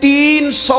300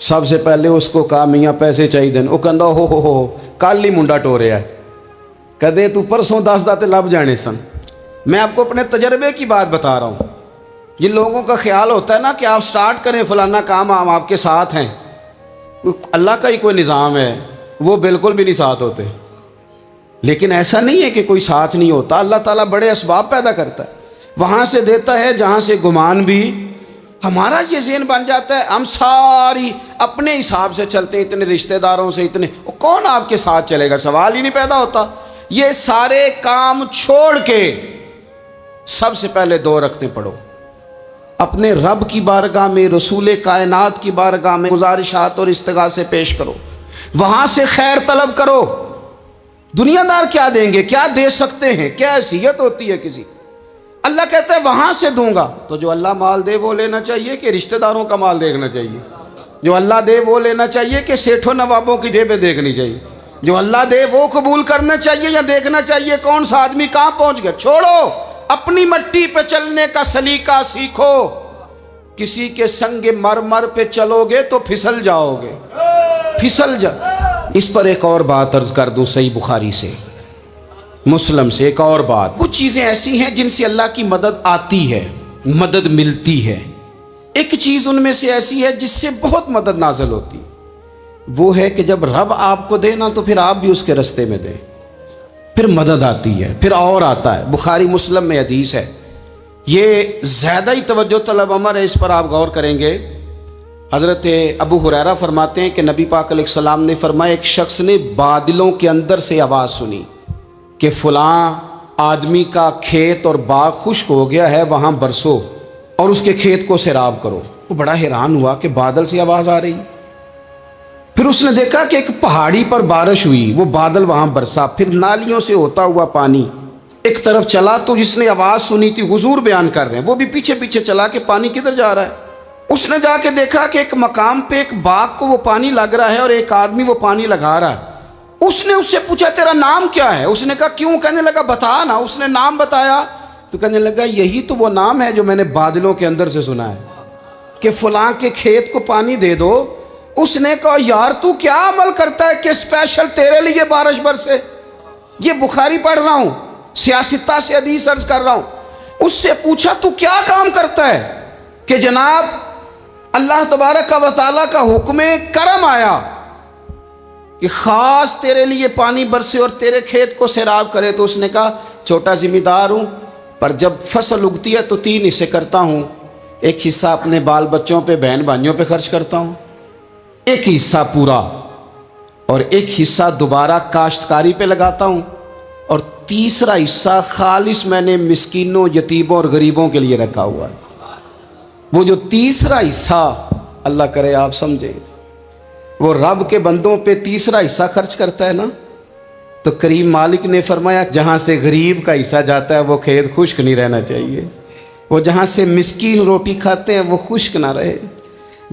سب سے پہلے اس کو کہا میاں پیسے چاہیے وہ کہندا ہو کل ہی منڈا ٹوریا ہے کدے تو پرسوں 10 داتے لب جانے سن۔ میں آپ کو اپنے تجربے کی بات بتا رہا ہوں۔ جن لوگوں کا خیال ہوتا ہے نا کہ آپ سٹارٹ کریں فلانا کام، ہم آپ کے ساتھ ہیں، اللہ کا ہی کوئی نظام ہے، وہ بالکل بھی نہیں ساتھ ہوتے۔ لیکن ایسا نہیں ہے کہ کوئی ساتھ نہیں ہوتا، اللہ تعالیٰ بڑے اسباب پیدا کرتا ہے، وہاں سے دیتا ہے جہاں سے گمان بھی۔ ہمارا یہ ذہن بن جاتا ہے ہم ساری اپنے حساب سے چلتے ہیں، اتنے رشتہ داروں سے اتنے، کون آپ کے ساتھ چلے گا؟ سوال ہی نہیں پیدا ہوتا۔ یہ سارے کام چھوڑ کے سب سے پہلے 2 رکعتیں پڑھو، اپنے رب کی بارگاہ میں، رسول کائنات کی بارگاہ میں گزارشات اور استغاثے پیش کرو، وہاں سے خیر طلب کرو۔ دنیا دار کیا دیں گے؟ کیا دے سکتے ہیں؟ کیا حیثیت ہوتی ہے کسی؟ اللہ کہتا ہے وہاں سے دوں گا۔ تو جو اللہ مال دے وہ لینا چاہیے کہ رشتہ داروں کا مال دیکھنا چاہیے؟ جو اللہ دے وہ لینا چاہیے کہ سیٹھوں نوابوں کی جیبیں دیکھنی چاہیے؟ جو اللہ دے وہ قبول کرنا چاہیے یا دیکھنا چاہیے کون سا آدمی کہاں پہنچ گیا؟ چھوڑو، اپنی مٹی پہ چلنے کا سلیقہ سیکھو۔ کسی کے سنگ مرمر پہ چلو گے تو پھسل جاؤ گے، پھسل جا۔ اس پر ایک اور بات عرض کر دوں، صحیح بخاری سے، مسلم سے ایک اور بات۔ کچھ چیزیں ایسی ہیں جن سے اللہ کی مدد آتی ہے، مدد ملتی ہے۔ ایک چیز ان میں سے ایسی ہے جس سے بہت مدد نازل ہوتی، وہ ہے کہ جب رب آپ کو دے نا تو پھر آپ بھی اس کے رستے میں دیں، پھر مدد آتی ہے، پھر اور آتا ہے۔ بخاری مسلم میں حدیث ہے، یہ زیادہ ہی توجہ طلب امر ہے، اس پر آپ غور کریں گے۔ حضرت ابو ہریرہ فرماتے ہیں کہ نبی پاک علیہ السلام نے فرمایا ایک شخص نے بادلوں کے اندر سے آواز سنی کہ فلاں آدمی کا کھیت اور باغ خشک ہو گیا ہے، وہاں برسو اور اس کے کھیت کو سیراب کرو۔ وہ بڑا حیران ہوا کہ بادل سے آواز آ رہی۔ پھر اس نے دیکھا کہ ایک پہاڑی پر بارش ہوئی، وہ بادل وہاں برسا، پھر نالیوں سے ہوتا ہوا پانی ایک طرف چلا۔ تو جس نے آواز سنی تھی، حضور بیان کر رہے ہیں، وہ بھی پیچھے پیچھے چلا کہ پانی کدھر جا رہا ہے۔ اس نے جا کے دیکھا کہ ایک مقام پہ ایک باغ کو وہ پانی لگ رہا ہے اور ایک آدمی وہ پانی لگا رہا ہے۔ اس نے اس سے پوچھا تیرا نام کیا ہے؟ اس نے کہا کیوں؟ کہنے لگا بتا نا۔ اس نے نام بتایا تو کہنے لگا یہی تو وہ نام ہے جو میں نے بادلوں کے اندر سے سنا ہے کہ فلاں کے کھیت کو پانی دے دو۔ اس نے کہا یار تو کیا عمل کرتا ہے کہ اسپیشل تیرے لیے بارش برسے؟ یہ بخاری پڑھ رہا ہوں، سیاستہ سے حدیث عرض کر رہا ہوں۔ اس سے پوچھا تو کیا کام کرتا ہے کہ جناب اللہ تبارک و تعالیٰ کا حکم کرم آیا کہ خاص تیرے لیے پانی برسے اور تیرے کھیت کو سیراب کرے؟ تو اس نے کہا چھوٹا ذمہ دار ہوں، پر جب فصل اگتی ہے تو 3 حصے کرتا ہوں، ایک حصہ اپنے بال بچوں پہ، بہن بھائیوں پہ خرچ کرتا ہوں، ایک حصہ پورا، اور ایک حصہ دوبارہ کاشتکاری پہ لگاتا ہوں، اور تیسرا حصہ خالص میں نے مسکینوں، یتیموں اور غریبوں کے لیے رکھا ہوا ہے۔ وہ جو تیسرا حصہ، اللہ کرے آپ سمجھے، وہ رب کے بندوں پہ تیسرا حصہ خرچ کرتا ہے نا، تو کریم مالک نے فرمایا جہاں سے غریب کا حصہ جاتا ہے وہ کھیت خشک نہیں رہنا چاہیے، وہ جہاں سے مسکین روٹی کھاتے ہیں وہ خشک نہ رہے،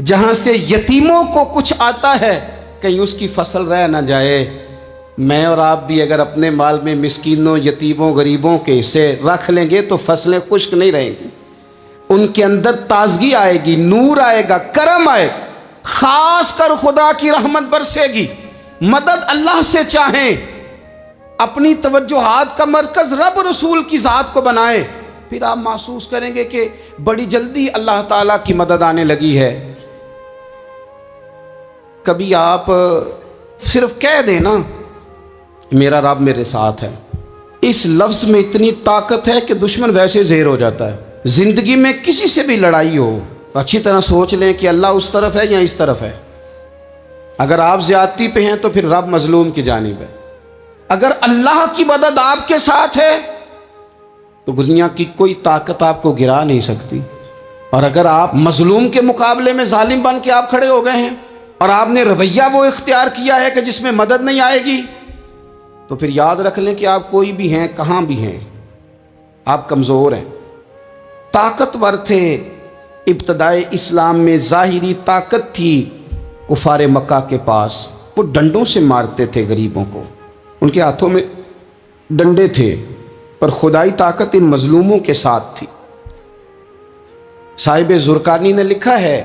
جہاں سے یتیموں کو کچھ آتا ہے کہیں اس کی فصل رہ نہ جائے۔ میں اور آپ بھی اگر اپنے مال میں مسکینوں، یتیموں، غریبوں کے حصے رکھ لیں گے تو فصلیں خشک نہیں رہیں گی، ان کے اندر تازگی آئے گی، نور آئے گا، کرم آئے گا، خاص کر خدا کی رحمت برسے گی۔ مدد اللہ سے چاہیں، اپنی توجہات کا مرکز رب رسول کی ذات کو بنائیں، پھر آپ محسوس کریں گے کہ بڑی جلدی اللہ تعالیٰ کی مدد آنے لگی ہے۔ کبھی آپ صرف کہہ دیں نا میرا رب میرے ساتھ ہے، اس لفظ میں اتنی طاقت ہے کہ دشمن ویسے زہر ہو جاتا ہے۔ زندگی میں کسی سے بھی لڑائی ہو، اچھی طرح سوچ لیں کہ اللہ اس طرف ہے یا اس طرف ہے۔ اگر آپ زیادتی پہ ہیں تو پھر رب مظلوم کی جانب ہے۔ اگر اللہ کی مدد آپ کے ساتھ ہے تو دنیا کی کوئی طاقت آپ کو گرا نہیں سکتی، اور اگر آپ مظلوم کے مقابلے میں ظالم بن کے آپ کھڑے ہو گئے ہیں اور آپ نے رویہ وہ اختیار کیا ہے کہ جس میں مدد نہیں آئے گی، تو پھر یاد رکھ لیں کہ آپ کوئی بھی ہیں، کہاں بھی ہیں، آپ کمزور ہیں۔ طاقتور تھے ابتدائے اسلام میں، ظاہری طاقت تھی کفار مکہ کے پاس، وہ ڈنڈوں سے مارتے تھے غریبوں کو، ان کے ہاتھوں میں ڈنڈے تھے، پر خدائی طاقت ان مظلوموں کے ساتھ تھی۔ صاحب زرقانی نے لکھا ہے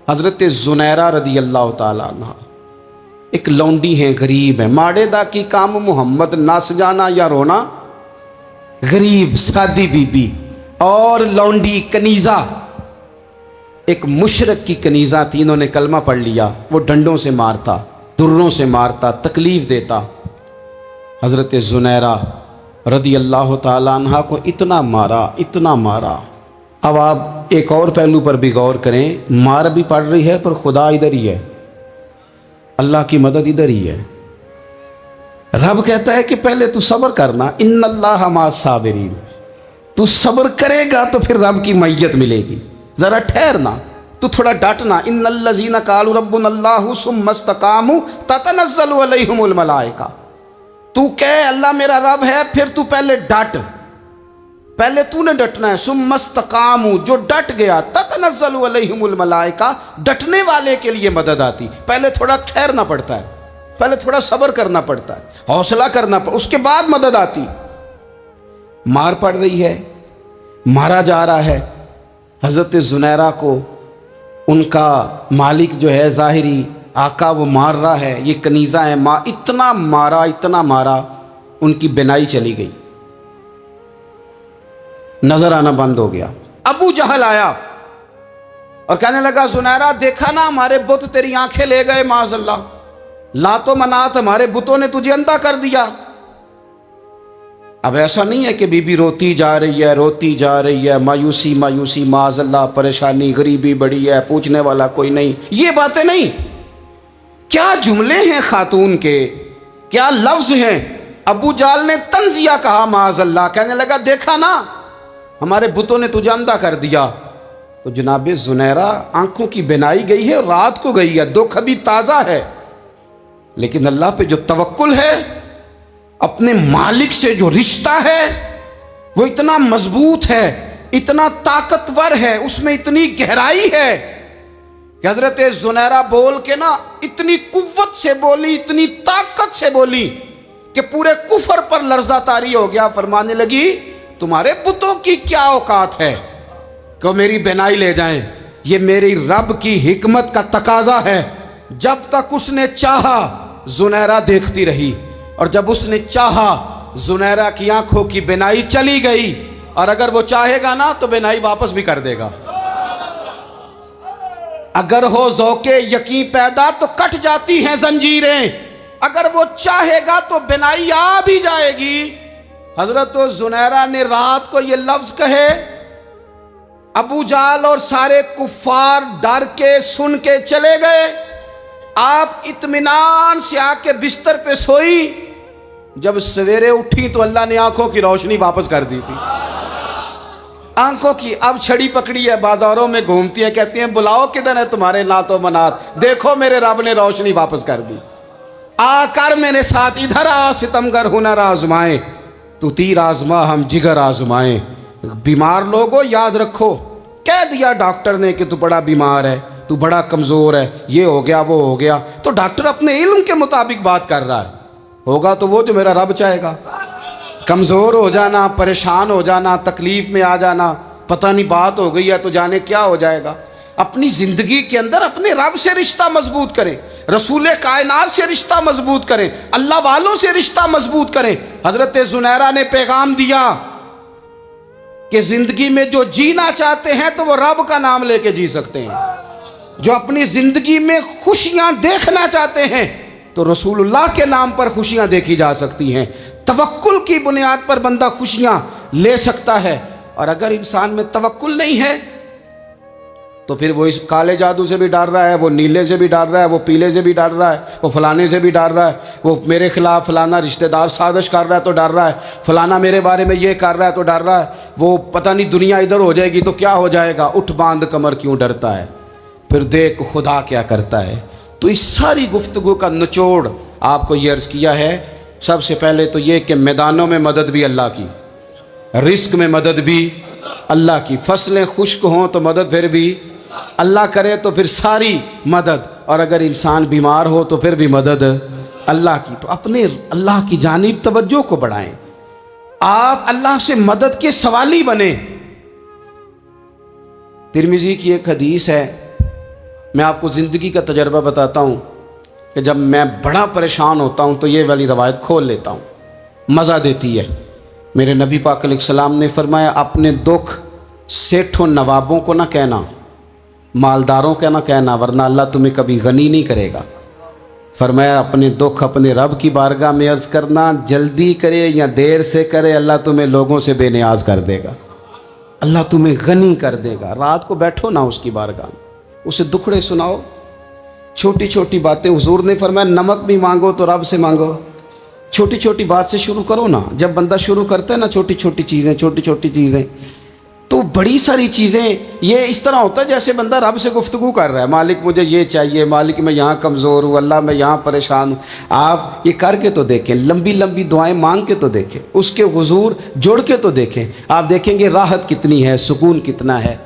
حضرت زنیرہ رضی اللہ تعالیٰ عنہ ایک لونڈی ہیں، غریب ہیں، ماڑے دا کی کام محمد نس جانا یا رونا، غریب سادی بی بی اور لونڈی کنیزہ، ایک مشرک کی کنیزہ تھی، انہوں نے کلمہ پڑھ لیا، وہ ڈنڈوں سے مارتا، دروں سے مارتا، تکلیف دیتا۔ حضرت زنیرہ رضی اللہ تعالیٰ عنہ کو اتنا مارا، اتنا مارا۔ اب آپ ایک اور پہلو پر بھی غور کریں، مار بھی پڑ رہی ہے پر خدا ادھر ہی ہے، اللہ کی مدد ادھر ہی ہے۔ رب کہتا ہے کہ پہلے تو صبر کرنا، ان اللہ مع الصابرین، تو صبر کرے گا تو پھر رب کی معیت ملے گی، ذرا ٹھہرنا، تو تھوڑا ڈٹنا۔ ان الذین قالوا ربنا اللہ ثم استقاموا تتنزل علیہم الملائکہ، تو کہے اللہ میرا رب ہے، پھر تو پہلے ڈٹ، پہلے تو نے ڈٹنا ہے۔ ثم استقاموا، جو ڈٹ گیا، تتنزل علیہم الملائکہ، ڈٹنے والے کے لیے مدد آتی، پہلے تھوڑا ٹھہرنا پڑتا ہے، پہلے تھوڑا صبر کرنا پڑتا ہے، حوصلہ کرنا پڑتا، اس کے بعد مدد آتی۔ مار پڑ رہی ہے، مارا جا رہا ہے، حضرت زنیرہ کو ان کا مالک جو ہے ظاہری آقا وہ مار رہا ہے، یہ کنیزہ ہے، اتنا مارا اتنا مارا، ان کی بینائی چلی گئی، نظر آنا بند ہو گیا۔ ابو جہل آیا اور کہنے لگا زنیرہ دیکھا نا ہمارے بت تیری آنکھیں لے گئے، معاذ اللہ، لات و منات ہمارے بتوں نے تجھے اندھا کر دیا۔ اب ایسا نہیں ہے کہ بی بی روتی جا رہی ہے، روتی جا رہی ہے، مایوسی مایوسی، معاذ اللہ، پریشانی، غریبی بڑی ہے، پوچھنے والا کوئی نہیں، یہ باتیں نہیں۔ کیا جملے ہیں خاتون کے، کیا لفظ ہیں۔ ابو جہل نے تنزیہ کہا، معاذ اللہ، کہنے لگا دیکھا نا ہمارے بتوں نے تجھے اندھا کر دیا۔ تو جناب زنیرہ آنکھوں کی بینائی گئی ہے، رات کو گئی ہے، دکھ ابھی تازہ ہے، لیکن اللہ پہ جو توکل ہے، اپنے مالک سے جو رشتہ ہے وہ اتنا مضبوط ہے، اتنا طاقتور ہے، اس میں اتنی گہرائی ہے کہ حضرت زنیرہ بول کے نا اتنی قوت سے بولی، اتنی طاقت سے بولی کہ پورے کفر پر لرزہ طاری ہو گیا۔ فرمانے لگی تمہارے بتوں کی کیا اوقات ہے کہ میری بینائی لے جائیں، یہ میری رب کی حکمت کا تقاضا ہے۔ جب تک اس نے چاہا زنیرہ دیکھتی رہی، اور جب اس نے چاہا زنیرہ کی آنکھوں کی بینائی چلی گئی، اور اگر وہ چاہے گا نا تو بینائی واپس بھی کر دے گا۔ اگر ہو ذوق یقین پیدا تو کٹ جاتی ہیں زنجیریں، اگر وہ چاہے گا تو بینائی آ بھی جائے گی۔ حضرت زنیرہ نے رات کو یہ لفظ کہے، ابو جہل اور سارے کفار ڈر کے سن کے چلے گئے، آپ اطمینان سے آ کے بستر پہ سوئی۔ جب سویرے اٹھی تو اللہ نے آنکھوں کی روشنی واپس کر دی تھی، آنکھوں کی۔ اب چھڑی پکڑی ہے، بازاروں میں گھومتی ہیں، کہتی ہیں بلاؤ کدھر ہے تمہارے نات و منات، دیکھو میرے رب نے روشنی واپس کر دی، آ کر میرے ساتھ ادھر آ، ستمگر ہنر آزمائیں، تو تیر آزما ہم جگر آزمائیں۔ بیمار لوگوں یاد رکھو، کہہ دیا ڈاکٹر نے کہ تو بڑا بیمار ہے، تو بڑا کمزور ہے، یہ ہو گیا وہ ہو گیا، تو ڈاکٹر اپنے علم کے مطابق بات کر رہا ہے، ہوگا تو وہ جو میرا رب چاہے گا۔ کمزور ہو جانا، پریشان ہو جانا، تکلیف میں آ جانا، پتہ نہیں بات ہو گئی ہے تو جانے کیا ہو جائے گا۔ اپنی زندگی کے اندر اپنے رب سے رشتہ مضبوط کریں، رسول کائنات سے رشتہ مضبوط کریں، اللہ والوں سے رشتہ مضبوط کریں۔ حضرت زنیرہ نے پیغام دیا کہ زندگی میں جو جینا چاہتے ہیں تو وہ رب کا نام لے کے جی سکتے ہیں، جو اپنی زندگی میں خوشیاں دیکھنا چاہتے ہیں تو رسول اللہ کے نام پر خوشیاں دیکھی جا سکتی ہیں۔ توکل کی بنیاد پر بندہ خوشیاں لے سکتا ہے، اور اگر انسان میں توکل نہیں ہے تو پھر وہ اس کالے جادو سے بھی ڈر رہا ہے، وہ نیلے سے بھی ڈر رہا ہے، وہ پیلے سے بھی ڈر رہا ہے، وہ فلانے سے بھی ڈر رہا ہے، وہ میرے خلاف فلانا رشتہ دار سازش کر رہا ہے تو ڈر رہا ہے، فلانا میرے بارے میں یہ کر رہا ہے تو ڈر رہا ہے، وہ پتہ نہیں دنیا ادھر ہو جائے گی تو کیا ہو جائے گا، اٹھ باندھ کمر کیوں ڈرتا ہے، پھر دیکھ خدا کیا کرتا ہے۔ تو اس ساری گفتگو کا نچوڑ آپ کو یہ عرض کیا ہے، سب سے پہلے تو یہ کہ میدانوں میں مدد بھی اللہ کی، رزق میں مدد بھی اللہ کی، فصلیں خشک ہوں تو مدد پھر بھی اللہ کرے، تو پھر ساری مدد، اور اگر انسان بیمار ہو تو پھر بھی مدد اللہ کی۔ تو اپنے اللہ کی جانب توجہ کو بڑھائیں، آپ اللہ سے مدد کے سوالی بنیں۔ ترمذی کی ایک حدیث ہے، میں آپ کو زندگی کا تجربہ بتاتا ہوں کہ جب میں بڑا پریشان ہوتا ہوں تو یہ والی روایت کھول لیتا ہوں، مزہ دیتی ہے۔ میرے نبی پاک علیہ السلام نے فرمایا اپنے دکھ سیٹھوں نوابوں کو نہ کہنا، مالداروں کا نہ کہنا، ورنہ اللہ تمہیں کبھی غنی نہیں کرے گا۔ فرمایا اپنے دکھ اپنے رب کی بارگاہ میں عرض کرنا، جلدی کرے یا دیر سے کرے اللہ تمہیں لوگوں سے بے نیاز کر دے گا، اللہ تمہیں غنی کر دے گا۔ رات کو بیٹھو نہ اس کی بارگاہ میں، اسے دکھڑے سناؤ، چھوٹی چھوٹی باتیں۔ حضور نے فرمایا نمک بھی مانگو تو رب سے مانگو، چھوٹی چھوٹی بات سے شروع کرو نا۔ جب بندہ شروع کرتا ہے نا چھوٹی چھوٹی چیزیں تو بڑی ساری چیزیں یہ اس طرح ہوتا ہے جیسے بندہ رب سے گفتگو کر رہا ہے، مالک مجھے یہ چاہیے، مالک میں یہاں کمزور ہوں، اللہ میں یہاں پریشان ہوں۔ آپ یہ کر کے تو دیکھیں، لمبی لمبی دعائیں مانگ کے تو دیکھیں، اس کے حضور جڑ کے تو دیکھیں، آپ دیکھیں گے راحت کتنی ہے، سکون کتنا ہے۔